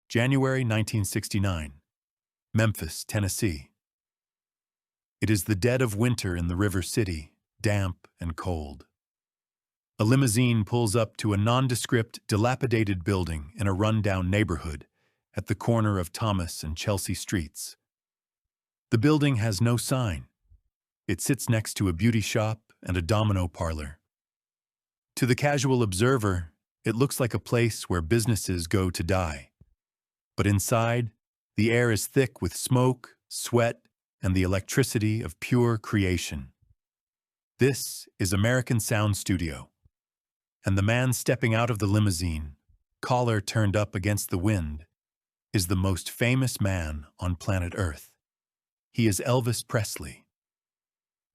January 1969, Memphis, Tennessee. It is the dead of winter in the River City, damp and cold. A limousine pulls up to a nondescript, dilapidated building in a rundown neighborhood at the corner of Thomas and Chelsea Streets. The building has no sign. It sits next to a beauty shop and a domino parlor. To the casual observer, it looks like a place where businesses go to die. But inside, the air is thick with smoke, sweat, and the electricity of pure creation. This is American Sound Studio, and the man stepping out of the limousine, collar turned up against the wind, is the most famous man on planet Earth. He is Elvis Presley.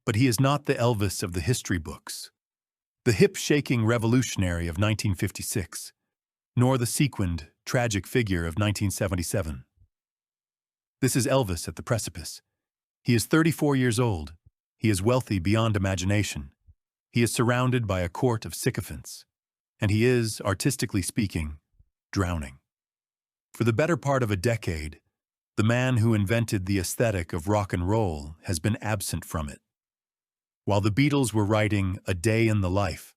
But he is not the Elvis of the history books, the hip-shaking revolutionary of 1956, nor the sequined, tragic figure of 1977. This is Elvis at the precipice. He is 34 years old. He is wealthy beyond imagination. He is surrounded by a court of sycophants. And he is, artistically speaking, drowning. For the better part of a decade, the man who invented the aesthetic of rock and roll has been absent from it. While the Beatles were writing A Day in the Life,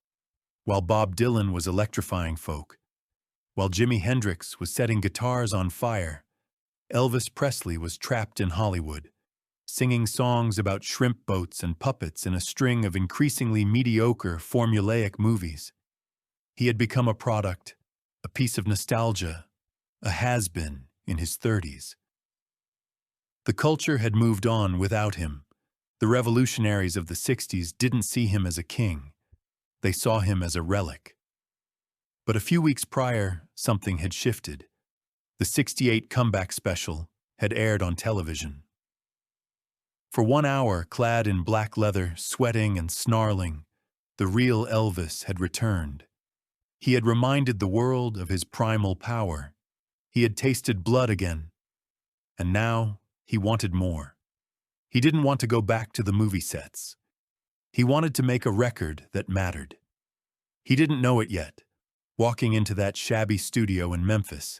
while Bob Dylan was electrifying folk, while Jimi Hendrix was setting guitars on fire, Elvis Presley was trapped in Hollywood, singing songs about shrimp boats and puppets in a string of increasingly mediocre, formulaic movies. He had become a product, a piece of nostalgia, a has-been in his 30s. The culture had moved on without him. The revolutionaries of the 60s didn't see him as a king. They saw him as a relic. But a few weeks prior, something had shifted. The '68 comeback special had aired on television. For 1 hour, clad in black leather, sweating and snarling, the real Elvis had returned. He had reminded the world of his primal power. He had tasted blood again. And now he wanted more. He didn't want to go back to the movie sets. He wanted to make a record that mattered. He didn't know it yet, walking into that shabby studio in Memphis,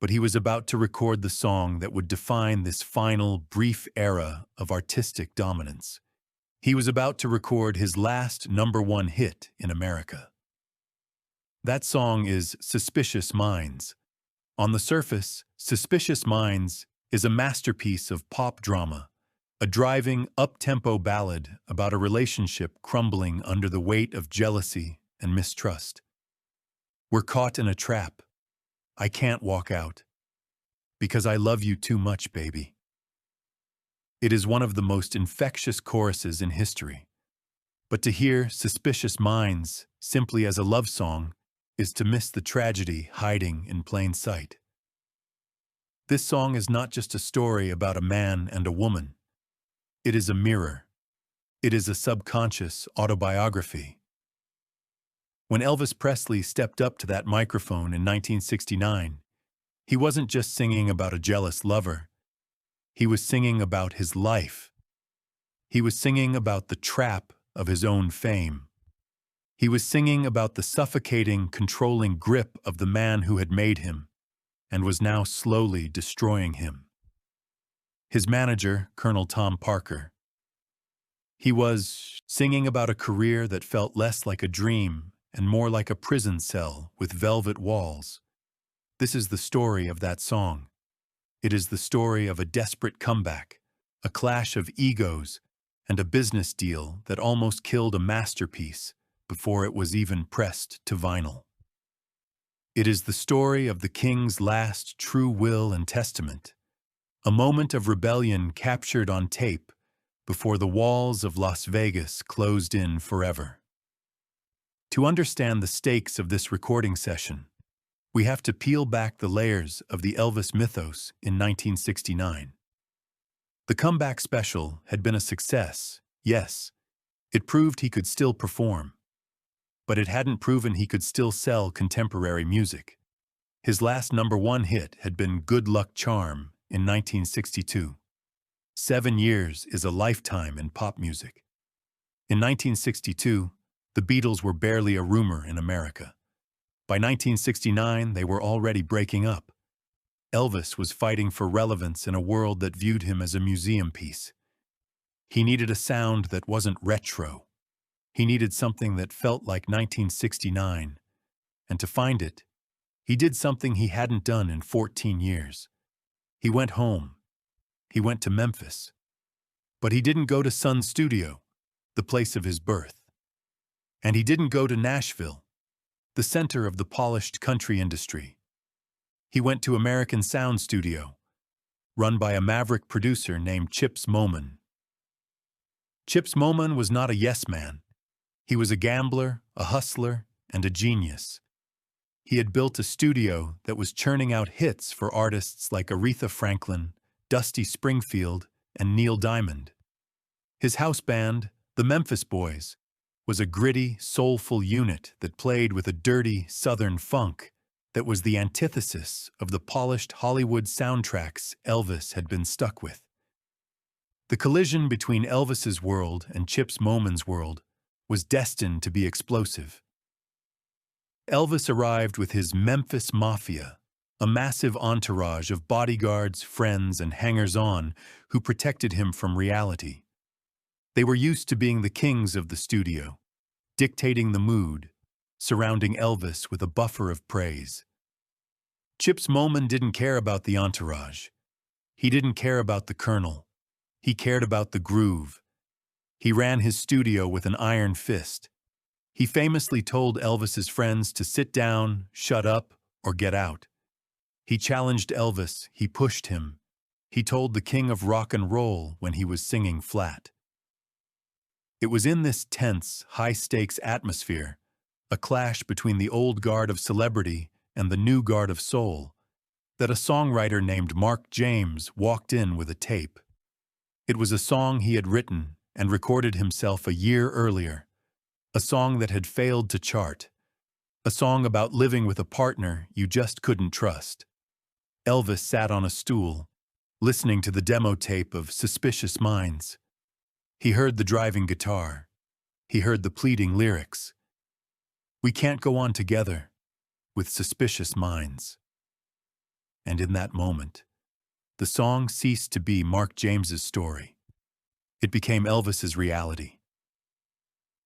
but he was about to record the song that would define this final, brief era of artistic dominance. He was about to record his last #1 hit in America. That song is Suspicious Minds. On the surface, Suspicious Minds is a masterpiece of pop drama, a driving, up-tempo ballad about a relationship crumbling under the weight of jealousy and mistrust. We're caught in a trap. I can't walk out. Because I love you too much, baby. It is one of the most infectious choruses in history. But to hear Suspicious Minds simply as a love song is to miss the tragedy hiding in plain sight. This song is not just a story about a man and a woman. It is a mirror. It is a subconscious autobiography. When Elvis Presley stepped up to that microphone in 1969, he wasn't just singing about a jealous lover. He was singing about his life. He was singing about the trap of his own fame. He was singing about the suffocating, controlling grip of the man who had made him and was now slowly destroying him. His manager, Colonel Tom Parker. He was singing about a career that felt less like a dream and more like a prison cell with velvet walls. This is the story of that song. It is the story of a desperate comeback, a clash of egos, and a business deal that almost killed a masterpiece before it was even pressed to vinyl. It is the story of the king's last true will and testament, a moment of rebellion captured on tape before the walls of Las Vegas closed in forever. To understand the stakes of this recording session, we have to peel back the layers of the Elvis mythos in 1969. The comeback special had been a success, yes. It proved he could still perform. But it hadn't proven he could still sell contemporary music. His last #1 hit had been Good Luck Charm in 1962. 7 years is a lifetime in pop music. In 1962, the Beatles were barely a rumor in America. By 1969, they were already breaking up. Elvis was fighting for relevance in a world that viewed him as a museum piece. He needed a sound that wasn't retro. He needed something that felt like 1969. And to find it, he did something he hadn't done in 14 years. He went home. He went to Memphis. But he didn't go to Sun Studio, the place of his birth. And he didn't go to Nashville, the center of the polished country industry. He went to American Sound Studio, run by a maverick producer named Chips Moman. Chips Moman was not a yes man. He was a gambler, a hustler, and a genius. He had built a studio that was churning out hits for artists like Aretha Franklin, Dusty Springfield, and Neil Diamond. His house band, the Memphis Boys, was a gritty, soulful unit that played with a dirty, southern funk that was the antithesis of the polished Hollywood soundtracks Elvis had been stuck with. The collision between Elvis's world and Chips Moman's world was destined to be explosive. Elvis arrived with his Memphis Mafia, a massive entourage of bodyguards, friends, and hangers-on who protected him from reality. They were used to being the kings of the studio, dictating the mood, surrounding Elvis with a buffer of praise. Chips Moman didn't care about the entourage. He didn't care about the colonel. He cared about the groove. He ran his studio with an iron fist. He famously told Elvis's friends to sit down, shut up, or get out. He challenged Elvis, he pushed him. He told the king of rock and roll when he was singing flat. It was in this tense, high-stakes atmosphere, a clash between the old guard of celebrity and the new guard of soul, that a songwriter named Mark James walked in with a tape. It was a song he had written and recorded himself a year earlier, a song that had failed to chart, a song about living with a partner you just couldn't trust. Elvis sat on a stool, listening to the demo tape of Suspicious Minds. He heard the driving guitar. He heard the pleading lyrics. We can't go on together with suspicious minds. And in that moment, the song ceased to be Mark James's story. It became Elvis's reality.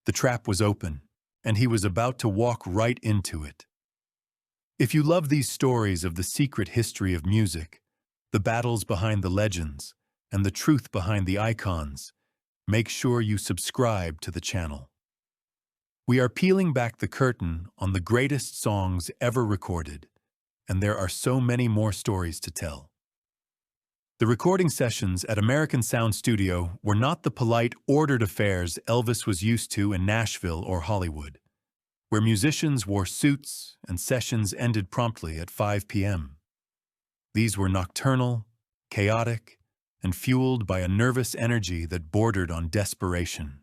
The trap was open, and he was about to walk right into it. If you love these stories of the secret history of music, the battles behind the legends, and the truth behind the icons, make sure you subscribe to the channel. We are peeling back the curtain on the greatest songs ever recorded, and there are so many more stories to tell. The recording sessions at American Sound Studio were not the polite, ordered affairs Elvis was used to in Nashville or Hollywood, where musicians wore suits and sessions ended promptly at 5 p.m. These were nocturnal, chaotic, and fueled by a nervous energy that bordered on desperation.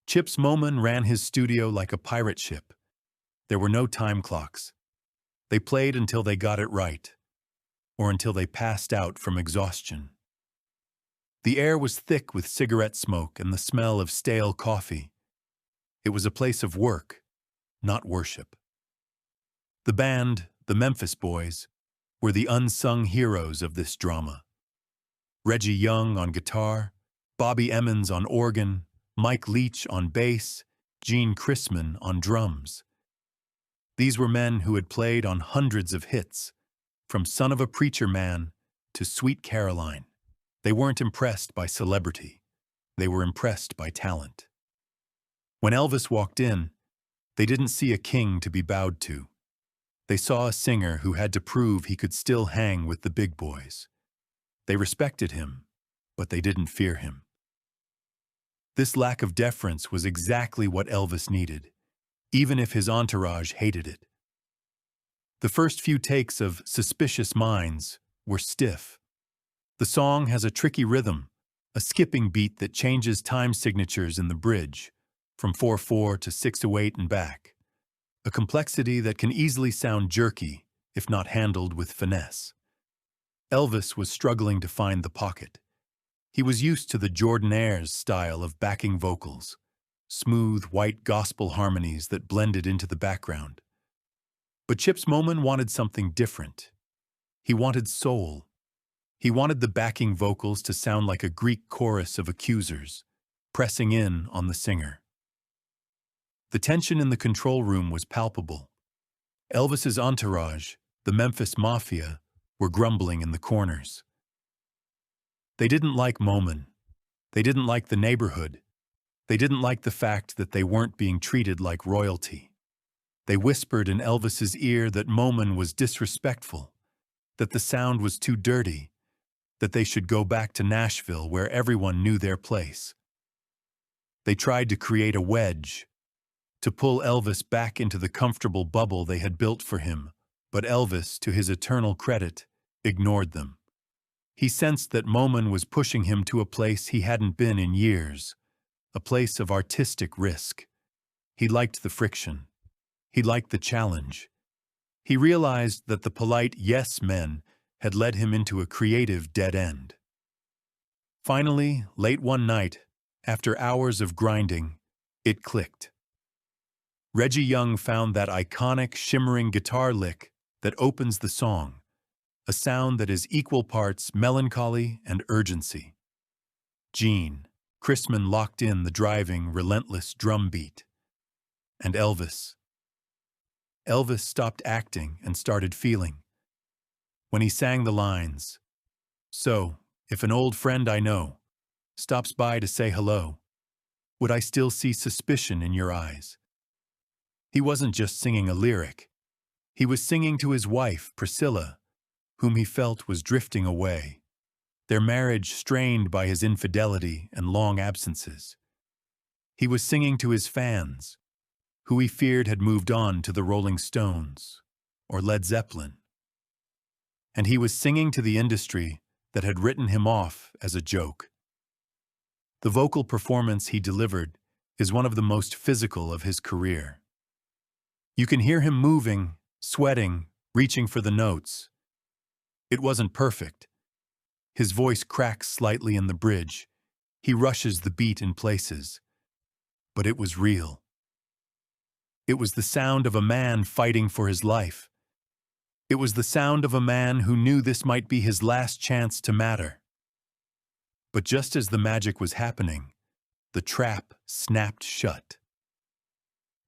Chips Moman ran his studio like a pirate ship. There were no time clocks. They played until they got it right, or until they passed out from exhaustion. The air was thick with cigarette smoke and the smell of stale coffee. It was a place of work, not worship. The band, the Memphis Boys, were the unsung heroes of this drama. Reggie Young on guitar, Bobby Emmons on organ, Mike Leach on bass, Gene Chrisman on drums. These were men who had played on hundreds of hits, from Son of a Preacher Man to Sweet Caroline. They weren't impressed by celebrity. They were impressed by talent. When Elvis walked in, they didn't see a king to be bowed to. They saw a singer who had to prove he could still hang with the big boys. They respected him, but they didn't fear him. This lack of deference was exactly what Elvis needed, even if his entourage hated it. The first few takes of Suspicious Minds were stiff. The song has a tricky rhythm, a skipping beat that changes time signatures in the bridge, from 4/4 to 6/08 and back, a complexity that can easily sound jerky if not handled with finesse. Elvis was struggling to find the pocket. He was used to the Jordanaires style of backing vocals, smooth, white gospel harmonies that blended into the background. But Chips Moman wanted something different. He wanted soul. He wanted the backing vocals to sound like a Greek chorus of accusers, pressing in on the singer. The tension in the control room was palpable. Elvis's entourage, the Memphis Mafia, were grumbling in the corners. They didn't like Moman. They didn't like the neighborhood. They didn't like the fact that they weren't being treated like royalty. They whispered in Elvis's ear that Moman was disrespectful, that the sound was too dirty, that they should go back to Nashville where everyone knew their place. They tried to create a wedge, to pull Elvis back into the comfortable bubble they had built for him, but Elvis, to his eternal credit, ignored them. He sensed that Moman was pushing him to a place he hadn't been in years, a place of artistic risk. He liked the friction. He liked the challenge. He realized that the polite yes men had led him into a creative dead end. Finally, late one night, after hours of grinding, it clicked. Reggie Young found that iconic, shimmering guitar lick that opens the song, a sound that is equal parts melancholy and urgency. Gene, Chrisman locked in the driving, relentless drum beat. And Elvis. Elvis stopped acting and started feeling. When he sang the lines, "So, if an old friend I know stops by to say hello, would I still see suspicion in your eyes?" He wasn't just singing a lyric. He was singing to his wife, Priscilla, whom he felt was drifting away, their marriage strained by his infidelity and long absences. He was singing to his fans, who he feared had moved on to the Rolling Stones or Led Zeppelin. And he was singing to the industry that had written him off as a joke. The vocal performance he delivered is one of the most physical of his career. You can hear him moving, sweating, reaching for the notes. It wasn't perfect. His voice cracks slightly in the bridge. He rushes the beat in places. But it was real. It was the sound of a man fighting for his life. It was the sound of a man who knew this might be his last chance to matter. But just as the magic was happening, the trap snapped shut.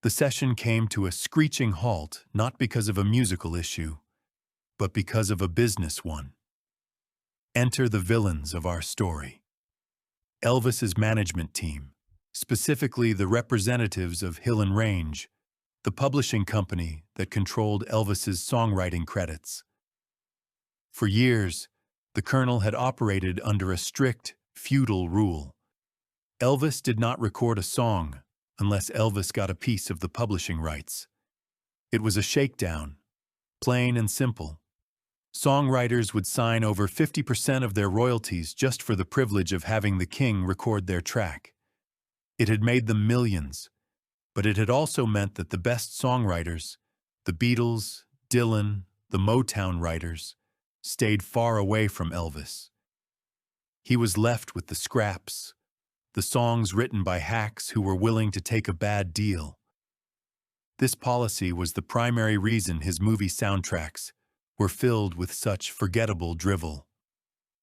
The session came to a screeching halt, not because of a musical issue, but because of a business one. Enter the villains of our story. Elvis's management team, specifically the representatives of Hill and Range, the publishing company that controlled Elvis's songwriting credits. For years, the Colonel had operated under a strict, feudal rule. Elvis did not record a song unless Elvis got a piece of the publishing rights. It was a shakedown, plain and simple. Songwriters would sign over 50% of their royalties just for the privilege of having the king record their track. It had made them millions, but it had also meant that the best songwriters, the Beatles, Dylan, the Motown writers, stayed far away from Elvis. He was left with the scraps, the songs written by hacks who were willing to take a bad deal. This policy was the primary reason his movie soundtracks were filled with such forgettable drivel.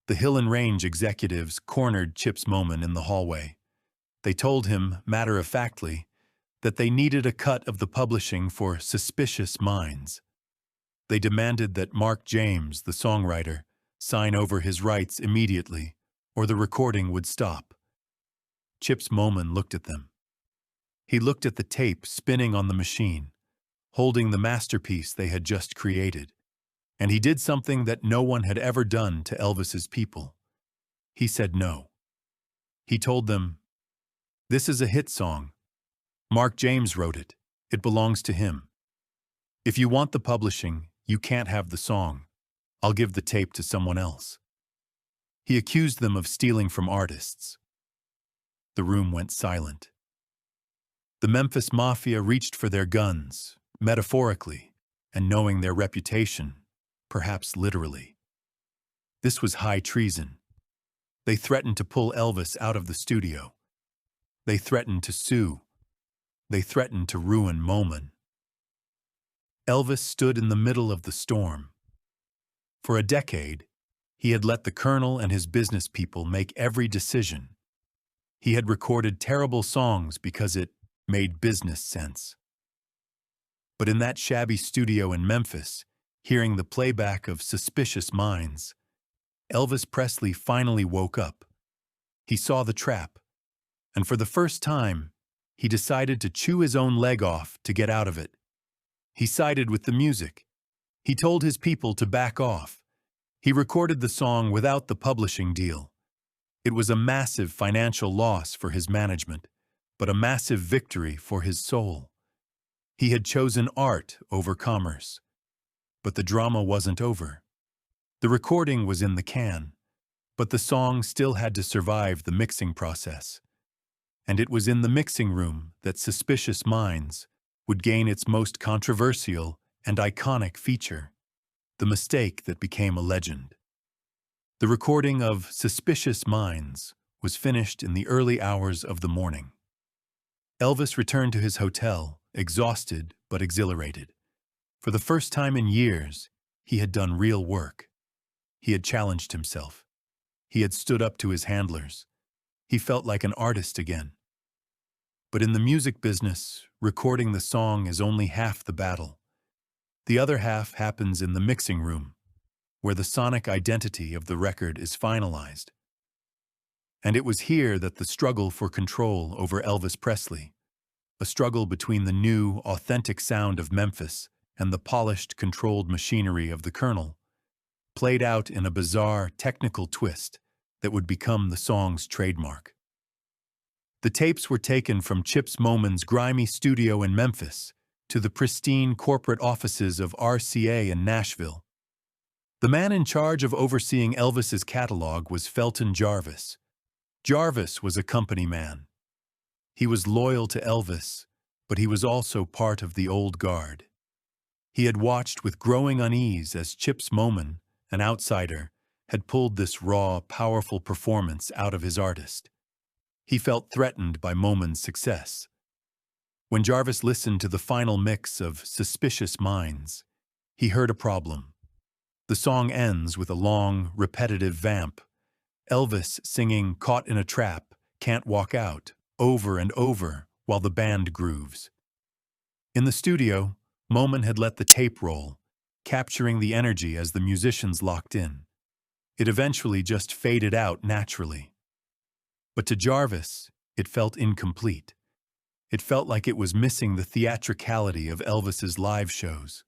The Hill and Range executives cornered Chip's Moman in the hallway. They told him, matter-of-factly, that they needed a cut of the publishing for Suspicious Minds. They demanded that Mark James, the songwriter, sign over his rights immediately, or the recording would stop. Chip's Moman looked at them. He looked at the tape spinning on the machine, holding the masterpiece they had just created. And he did something that no one had ever done to Elvis's people. He said no. He told them, "This is a hit song. Mark James wrote it. It belongs to him. If you want the publishing, you can't have the song. I'll give the tape to someone else." He accused them of stealing from artists. The room went silent. The Memphis Mafia reached for their guns, metaphorically, and knowing their reputation, perhaps literally. This was high treason. They threatened to pull Elvis out of the studio. They threatened to sue. They threatened to ruin Moman. Elvis stood in the middle of the storm. For a decade, he had let the Colonel and his business people make every decision. He had recorded terrible songs because it made business sense. But in that shabby studio in Memphis, hearing the playback of Suspicious Minds, Elvis Presley finally woke up. He saw the trap, and for the first time, he decided to chew his own leg off to get out of it. He sided with the music. He told his people to back off. He recorded the song without the publishing deal. It was a massive financial loss for his management, but a massive victory for his soul. He had chosen art over commerce. But the drama wasn't over. The recording was in the can, but the song still had to survive the mixing process. And it was in the mixing room that Suspicious Minds would gain its most controversial and iconic feature, the mistake that became a legend. The recording of Suspicious Minds was finished in the early hours of the morning. Elvis returned to his hotel, exhausted but exhilarated. For the first time in years, he had done real work. He had challenged himself. He had stood up to his handlers. He felt like an artist again. But in the music business, recording the song is only half the battle. The other half happens in the mixing room, where the sonic identity of the record is finalized. And it was here that the struggle for control over Elvis Presley, a struggle between the new, authentic sound of Memphis and the polished, controlled machinery of the Colonel, played out in a bizarre, technical twist that would become the song's trademark. The tapes were taken from Chips Moman's grimy studio in Memphis to the pristine corporate offices of RCA in Nashville. The man in charge of overseeing Elvis's catalog was Felton Jarvis. Jarvis was a company man. He was loyal to Elvis, but he was also part of the old guard. He had watched with growing unease as Chips Moman, an outsider, had pulled this raw, powerful performance out of his artist. He felt threatened by Moman's success. When Jarvis listened to the final mix of Suspicious Minds, he heard a problem. The song ends with a long, repetitive vamp. Elvis singing Caught in a Trap, Can't Walk Out, over and over while the band grooves. In the studio, Moman had let the tape roll, capturing the energy as the musicians locked in. It eventually just faded out naturally. But to Jarvis, it felt incomplete. It felt like it was missing the theatricality of Elvis's live shows.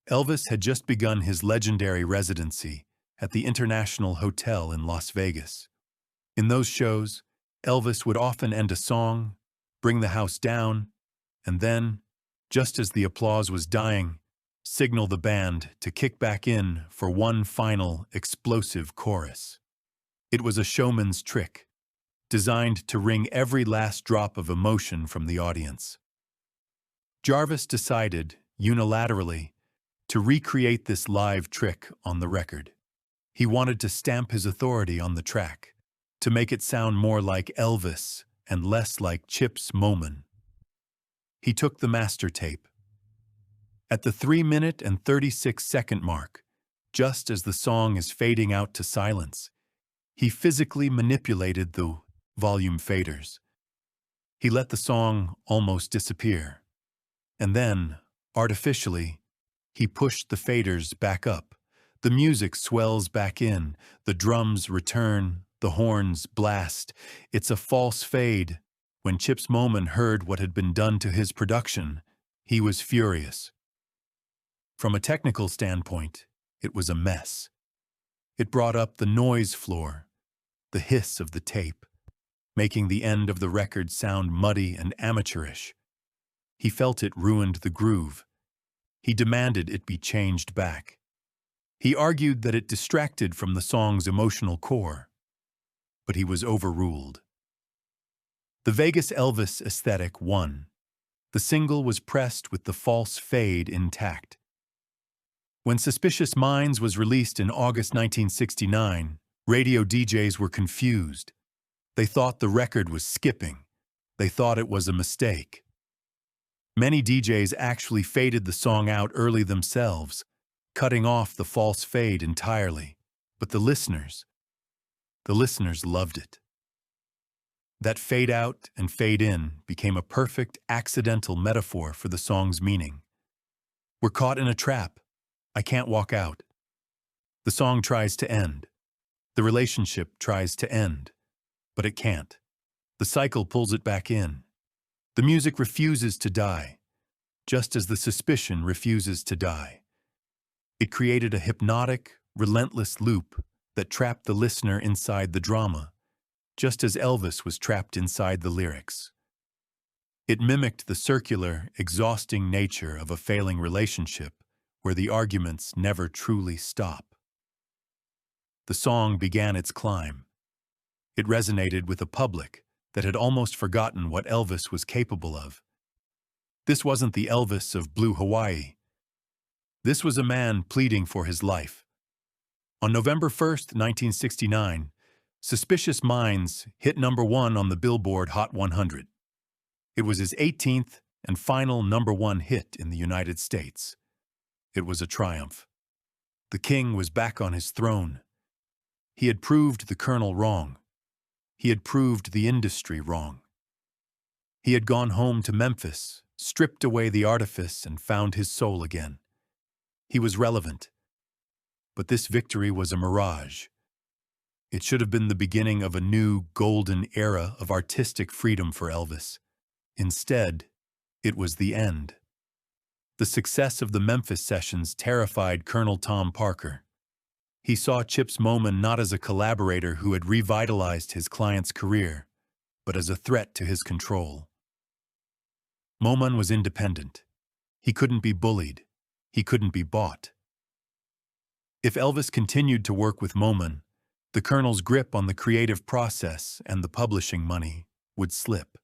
Elvis had just begun his legendary residency at the International Hotel in Las Vegas. In those shows, Elvis would often end a song, bring the house down, and then, just as the applause was dying, signal the band to kick back in for one final, explosive chorus. It was a showman's trick, designed to wring every last drop of emotion from the audience. Jarvis decided, unilaterally, to recreate this live trick on the record. He wanted to stamp his authority on the track, to make it sound more like Elvis and less like Chips Moman. He took the master tape. At the 3-minute and 36-second mark, just as the song is fading out to silence, he physically manipulated the volume faders. He let the song almost disappear. And then, artificially, he pushed the faders back up. The music swells back in, the drums return, the horns blast. It's a false fade. When Chips Moman heard what had been done to his production, he was furious. From a technical standpoint, it was a mess. It brought up the noise floor, the hiss of the tape, making the end of the record sound muddy and amateurish. He felt it ruined the groove. He demanded it be changed back. He argued that it distracted from the song's emotional core. But he was overruled. The Vegas Elvis aesthetic won. The single was pressed with the false fade intact. When Suspicious Minds was released in August 1969, radio DJs were confused. They thought the record was skipping. They thought it was a mistake. Many DJs actually faded the song out early themselves, cutting off the false fade entirely. But the listeners loved it. That fade out and fade in became a perfect accidental metaphor for the song's meaning. We're caught in a trap. I can't walk out. The song tries to end. The relationship tries to end. But it can't. The cycle pulls it back in. The music refuses to die, just as the suspicion refuses to die. It created a hypnotic, relentless loop that trapped the listener inside the drama, just as Elvis was trapped inside the lyrics. It mimicked the circular, exhausting nature of a failing relationship where the arguments never truly stop. The song began its climb. It resonated with a public that had almost forgotten what Elvis was capable of. This wasn't the Elvis of Blue Hawaii. This was a man pleading for his life. On November 1st, 1969, Suspicious Minds hit #1 on the Billboard Hot 100. It was his 18th and final #1 hit in the United States. It was a triumph. The king was back on his throne. He had proved the Colonel wrong. He had proved the industry wrong. He had gone home to Memphis, stripped away the artifice, and found his soul again. He was relevant. But this victory was a mirage. It should have been the beginning of a new, golden era of artistic freedom for Elvis. Instead, it was the end. The success of the Memphis sessions terrified Colonel Tom Parker. He saw Chips Moman not as a collaborator who had revitalized his client's career, but as a threat to his control. Moman was independent. He couldn't be bullied. He couldn't be bought. If Elvis continued to work with Moman, the Colonel's grip on the creative process and the publishing money would slip.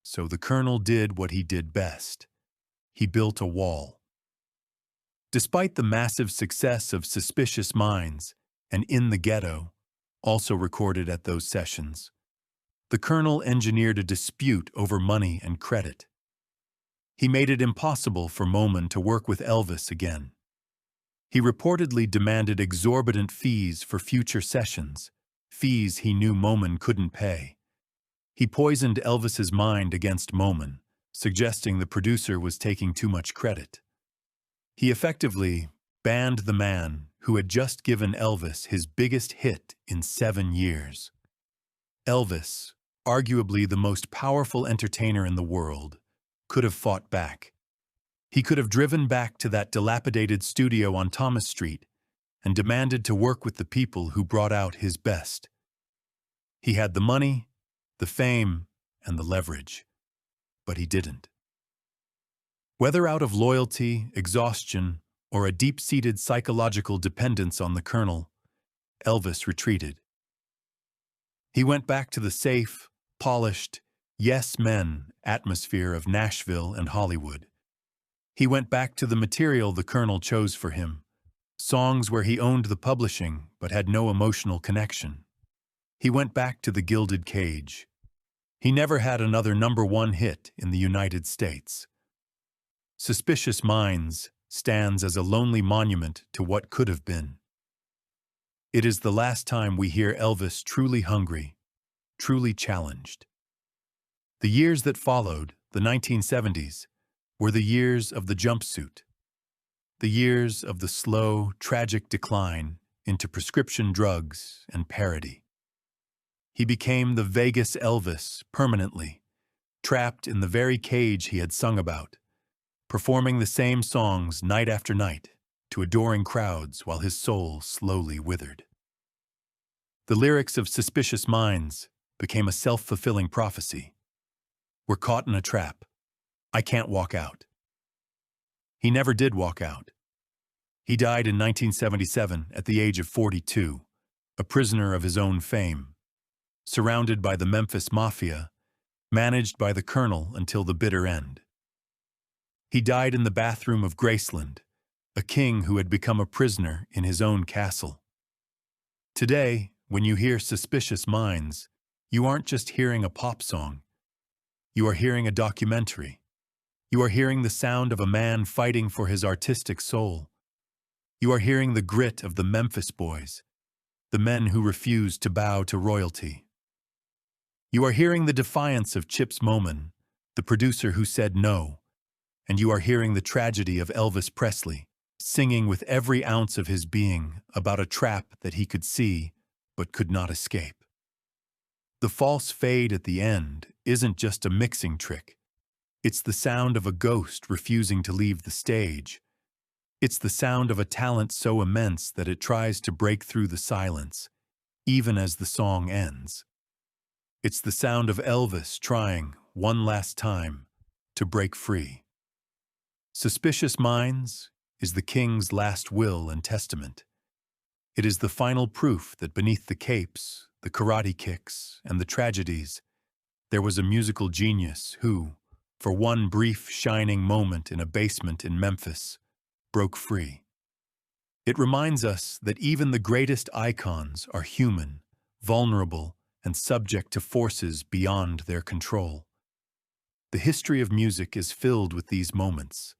So the Colonel did what he did best. He built a wall. Despite the massive success of Suspicious Minds and In the Ghetto, also recorded at those sessions, the Colonel engineered a dispute over money and credit. He made it impossible for Moman to work with Elvis again. He reportedly demanded exorbitant fees for future sessions, fees he knew Moman couldn't pay. He poisoned Elvis's mind against Moman, suggesting the producer was taking too much credit. He effectively banned the man who had just given Elvis his biggest hit in 7 years. Elvis, arguably the most powerful entertainer in the world, could have fought back. He could have driven back to that dilapidated studio on Thomas Street and demanded to work with the people who brought out his best. He had the money, the fame, and the leverage, but he didn't. Whether out of loyalty, exhaustion, or a deep-seated psychological dependence on the Colonel, Elvis retreated. He went back to the safe, polished, yes-men atmosphere of Nashville and Hollywood. He went back to the material the Colonel chose for him, songs where he owned the publishing but had no emotional connection. He went back to the gilded cage. He never had another #1 hit in the United States. Suspicious Minds stands as a lonely monument to what could have been. It is the last time we hear Elvis truly hungry, truly challenged. The years that followed, the 1970s, were the years of the jumpsuit, the years of the slow, tragic decline into prescription drugs and parody. He became the Vegas Elvis permanently, trapped in the very cage he had sung about, performing the same songs night after night to adoring crowds while his soul slowly withered. The lyrics of Suspicious Minds became a self-fulfilling prophecy. We're caught in a trap. I can't walk out. He never did walk out. He died in 1977 at the age of 42, a prisoner of his own fame, surrounded by the Memphis Mafia, managed by the Colonel until the bitter end. He died in the bathroom of Graceland, a king who had become a prisoner in his own castle. Today, when you hear Suspicious Minds, you aren't just hearing a pop song. You are hearing a documentary. You are hearing the sound of a man fighting for his artistic soul, You are hearing the grit of the Memphis boys, the men who refused to bow to royalty. You are hearing the defiance of Chips Moman, the producer who said no, and you are hearing the tragedy of Elvis Presley, singing with every ounce of his being about a trap that he could see but could not escape. The false fade at the end isn't just a mixing trick. It's the sound of a ghost refusing to leave the stage. It's the sound of a talent so immense that it tries to break through the silence, even as the song ends. It's the sound of Elvis trying, one last time, to break free. Suspicious Minds is the king's last will and testament. It is the final proof that beneath the capes, the karate kicks, and the tragedies, there was a musical genius who, for one brief shining moment in a basement in Memphis, broke free. It reminds us that even the greatest icons are human, vulnerable, and subject to forces beyond their control. The history of music is filled with these moments,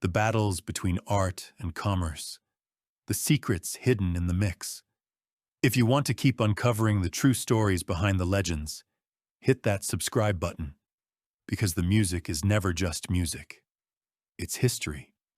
the battles between art and commerce, the secrets hidden in the mix. If you want to keep uncovering the true stories behind the legends, hit that subscribe button, because the music is never just music. It's history.